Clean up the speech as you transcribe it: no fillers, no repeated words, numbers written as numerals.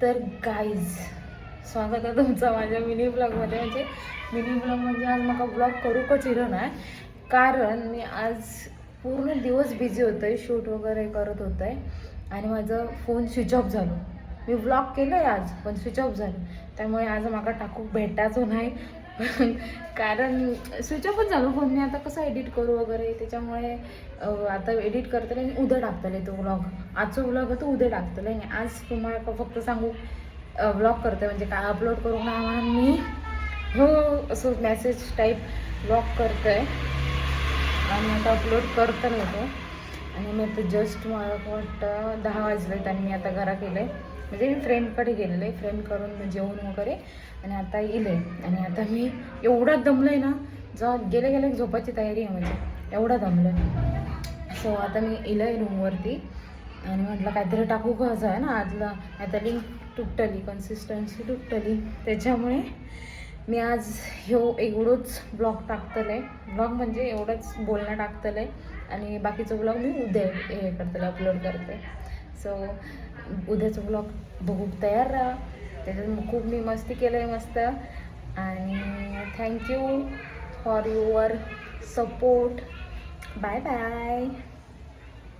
तर गाईज स्वागत आहे तुमचं माझ्या मिनी ब्लॉगमध्ये. म्हणजे मिनी ब्लॉग म्हणजे आज मला ब्लॉग करू का चिरो नाही, कारण मी आज पूर्ण दिवस बिझी होतं आहे, शूट वगैरे करत होतं आहे आणि माझं फोन स्विच ऑफ झालं. मी ब्लॉग केलं आहे आज पण स्विच ऑफ झालं, त्यामुळे आज मला टाकू भेटायचं नाही कारण स्विच ऑफच झालं फोन. मी आता कसं एडिट करू वगैरे, त्याच्यामुळे आता एडिट करतले आणि उद्या टाकतले तो व्लॉग. आजचा व्लॉग तो उद्या टाकतले आणि आज तुम्हाला फक्त सांगू व्लॉग करते म्हणजे काय अपलोड करू नये म्हणून मी हो असं मेसेज टाईप व्लॉग करते आहे आणि आता अपलोड करता होतो. आणि मी आता जस्ट मला वाटतं 10 वाजलेत आणि मी आता घरा केलं आहे, म्हणजे मी फ्रेंडकडे गेलेलं आहे, फ्रेंड करून जेवण वगैरे आणि आता येईल आहे. आणि आता मी एवढा दमलं आहे ना, गेले गेले झोपायची तयारी आहे म्हणजे एवढा दमलं आहे. सो आता मी येलं आहे रूमवरती आणि म्हटलं काहीतरी टाकू का असं आहे ना आजला, आता लिंक तुटली, कन्सिस्टन्सी तुटली, त्याच्यामुळे मी आज एवढंच ब्लॉग टाकतलं आहे. ब्लॉग म्हणजे एवढंच बोलणं टाकतलं आहे आणि बाकीचं ब्लॉग मी उद्या हे करते, अपलोड करते. सो उद्याचं ब्लॉग बघू तयार राहा, त्याच्यात खूप मी मस्ती केलं आहे मस्त. आणि thank you for your support. Bye bye.